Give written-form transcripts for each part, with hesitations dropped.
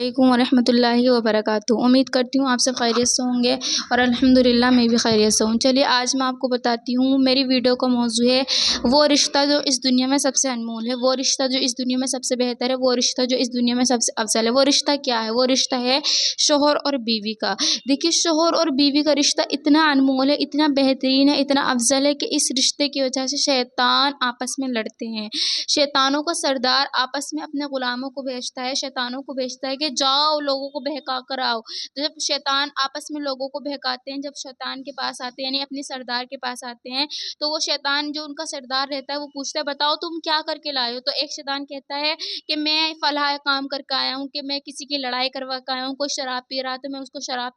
अलैकुम वरहमतुल्लाहि वबरकातुहू। उम्मीद करती हूँ आप सब खैरियत से होंगे और अल्हम्दुलिल्लाह मैं भी खैरियत से हूँ। चलिए आज मैं आपको बताती हूँ, मेरी वीडियो का मौजू है वो रिश्ता जो इस दुनिया में सबसे अनमोल है, वो रिश्ता जो इस दुनिया में सबसे बेहतर है, वो रिश्ता जो इस दुनिया में सबसे अफजल है। वो रिश्ता क्या है? वो रिश्ता है शोहर और बीवी का। देखिए, शोहर और बीवी का रिश्ता इतना अनमोल है, इतना बेहतरीन है, इतना अफजल है कि इस रिश्ते की वजह से शैतान आपस में लड़ते हैं। शैतानों का सरदार आपस में अपने गुलामों को भेजता है, शैतानों को भेजता है कि जाओ लोगों को बहका कर आओ। तो जब शैतान आपस में लोगों को बहकाते हैं, जब शैतान के पास आते हैं यानी अपने सरदार के पास आते हैं, तो वो शैतान जो उनका सरदार रहता है वो पूछता है बताओ तुम क्या करके लाए हो। तो एक शैतान कहता है कि मैं फलां काम करके आया हूँ, कि मैं किसी की लड़ाई करवा कर आया हूँ, कोई शराब पी रहा तो मैं उसको शराब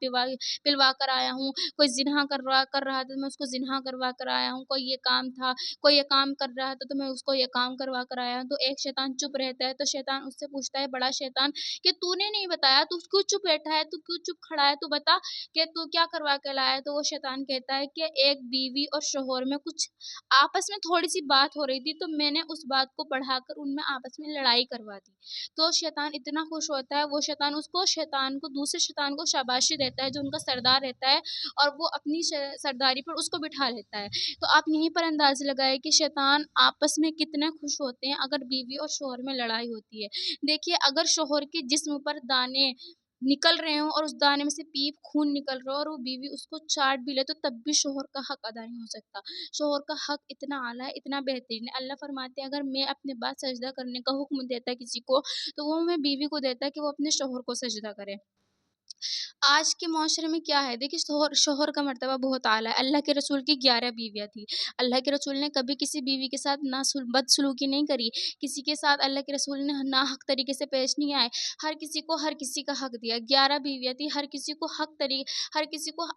पिलवा कर आया हूँ, कोई जिन्हा कर रहा था तो मैं उसको जिन्हा करवा कर आया हूँ, कोई ये काम था, कोई ये काम कर रहा था तो मैं उसको ये काम करवा कर आया हूँ। तो एक शैतान चुप रहता है, तो शैतान उससे पूछता है, बड़ा शैतान, कि तूने नहीं बताया, तू क्यों चुप बैठा है, तू क्यों चुप खड़ा है, तू बता कि तू क्या करवा के लाया है। तो वो शैतान कहता है कि एक बीवी और शोहर में कुछ आपस में थोड़ी सी बात हो रही थी, तो मैंने उस बात को बढ़ाकर उनमें आपस में लड़ाई करवा दी। तो शैतान इतना खुश होता है, वो शैतान को दूसरे शैतान को शाबाशी देता है जो उनका सरदार रहता है, और वो अपनी सरदारी पर उसको बिठा लेता है। तो आप यहीं पर अंदाज़ा लगाएँ कि शैतान आपस में कितने खुश होते हैं अगर बीवी और शौहर में लड़ाई होती है। देखिए, अगर शौहर के जिस्म पर दाने निकल रहे हों और उस दाने में से पीप खून निकल रहा हो और वो बीवी उसको चाट भी ले, तो तब भी शौहर का हक अदा नहीं हो सकता। शौहर का हक इतना आला है, इतना बेहतरीन है। अल्लाह फरमाते हैं अगर मैं अपने बाद सजदा करने का हुक्म देता है किसी को, तो वो मैं बीवी को देता है कि वो अपने शौहर को सजदा करे। आज के माशरे में क्या है, देखिए, शौहर शौहर का मर्तबा बहुत आला है। अल्लाह के रसूल की 11 बीवियाँ थी। अल्लाह के रसूल ने कभी किसी बीवी के साथ बदसलूकी नहीं करी। किसी के साथ अल्लाह के रसूल ने नाहक तरीके से पेश नहीं आए। हर किसी को हर किसी का हक दिया। 11 बीवियाँ थी, हर किसी को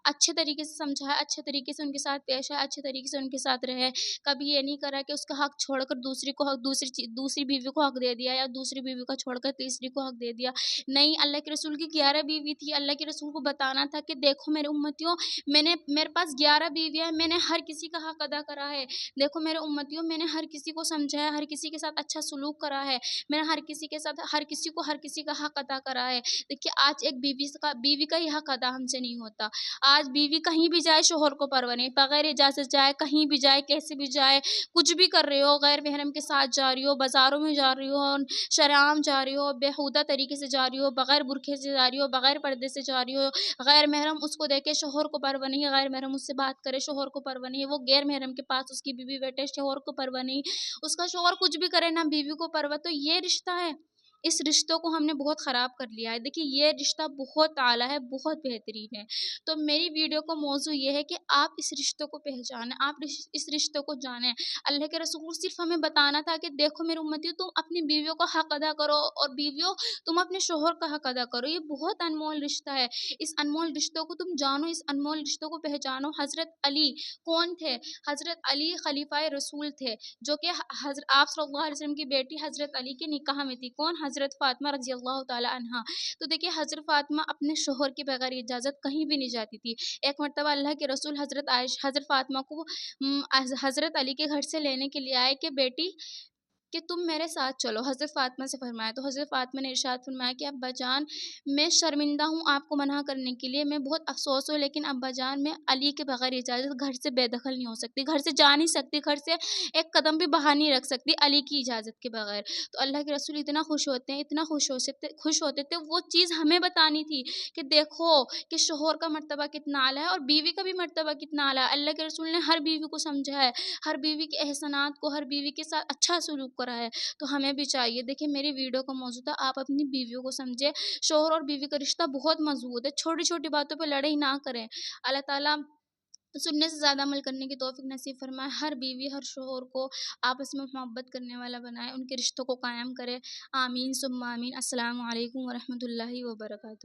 अच्छे तरीके से समझाया, अच्छे तरीके से उनके साथ पेश आया, अच्छे तरीके से उनके साथ रहे। कभी ये नहीं करा कि उसका हक छोड़कर दूसरी बीवी को हक दे दिया, या दूसरी बीवी का छोड़कर तीसरी को हक दे दिया। नहीं, अल्लाह के रसूल की 11 बीवी थी। अल्लाह के रसूल को बताना था कि देखो मेरे उम्मतियों, मेरे पास 11 बीवियाँ हैं, मैंने हर किसी का हक अदा करा है। देखो मेरे उम्मतियों, मैंने हर किसी को समझाया, हर किसी के साथ अच्छा सलूक करा है। मैंने हर किसी के साथ हर किसी का हक अदा करा है। देखिए, आज एक बीवी का ही हक अदा हमसे नहीं होता। आज बीवी कहीं भी जाए शौहर को परवाह नहीं, बगैर इजाज़त जाए, कहीं भी जाए, कैसे भी जाए, कुछ भी कर रहे हो, गैर महरम के साथ जा रही हो, बाज़ारों में जा रही हो, शरेआम जा रही हो, बेहुदा तरीके से जा रही हो, बगैर बुरखे से जा रही हो, बगैर पर्दे से जा रही हो, गैर महरम उसको देखे, शौहर को परवाह नहीं है, गैर महरम उससे बात करे, शौहर को परवाह नहीं है, वो गैर महरम के पास उसकी बीवी बैठे, शौहर को परवाह नहीं, उसका शौहर कुछ भी करे ना बीवी को परवाह। तो ये रिश्ता है, इस रिश्तों को हमने बहुत ख़राब कर लिया है। देखिए, ये रिश्ता बहुत आला है, बहुत बेहतरीन है। तो मेरी वीडियो का मौजू ये है कि आप इस रिश्तों को पहचानें, आप इस रिश्तों को जानें। अल्लाह के रसूल सिर्फ़ हमें बताना था कि देखो मेरी उम्मतियों, तुम अपनी बीवियों का हक अदा करो, और बीवियों तुम अपने शौहर का हक अदा करो। ये बहुत अनमोल रिश्ता है। इस अनमोल रिश्तों को तुम जानो, इस अनमोल रिश्तों को पहचानो। हज़रत अली कौन थे? हज़रत अली खलीफाए रसूल थे, जो कि आप सल्लल्लाहु अलैहि वसल्लम की बेटी हज़रत अली के निकाह में थी। कौन? हज़रत फ़ातिमा रज़ियल्लाहु ताला अन्हा। तो देखिए, हज़रत फ़ातिमा अपने शौहर के बगैर इजाज़त कहीं भी नहीं जाती थी। एक मर्तबा अल्लाह के रसूल हज़रत फ़ातिमा को हज़रत अली के घर से लेने के लिए आए कि बेटी, कि तुम मेरे साथ चलो। हज़रत फ़ातिमा से फ़रमाया, तो हज़रत फ़ातिमा ने इरशाद फ़रमाया कि अब्बाजान, मैं शर्मिंदा हूँ आपको मना करने के लिए, मैं बहुत अफ़सोस हूँ, लेकिन अब्बाजान मैं अली के बगैर इजाज़त घर से बेदखल नहीं हो सकती, घर से जा नहीं सकती, घर से एक कदम भी बाहर नहीं रख सकती अली की इजाज़त के बगैर। तो अल्लाह के रसूल इतना खुश होते हैं, इतना खुश होते थे, वो चीज़ हमें बतानी थी कि देखो कि शौहर का मर्तबा कितना आला है और बीवी का भी मर्तबा कितना आला है। अल्लाह के रसूल ने हर बीवी को समझा है, हर बीवी के एहसानात को, हर बीवी के साथ अच्छा सलूक करा है। तो हमें भी चाहिए। देखिए, मेरी वीडियो का मौजू था आप अपनी बीवियों को समझे। शौहर और बीवी का रिश्ता बहुत मज़बूत है, छोटी-छोटी बातों पे लड़ाई ना करें। अल्लाह ताला सुनने से ज़्यादा अमल करने की तौफ़ीक नसीब फरमाए। हर बीवी, हर शौहर को आपस में मोहब्बत करने वाला बनाए, उनके रिश्तों को कायम करे। आमीन सुम्मा आमीन। अस्सलामु अलैकुम व रहमतुल्लाहि व बरकातुहू।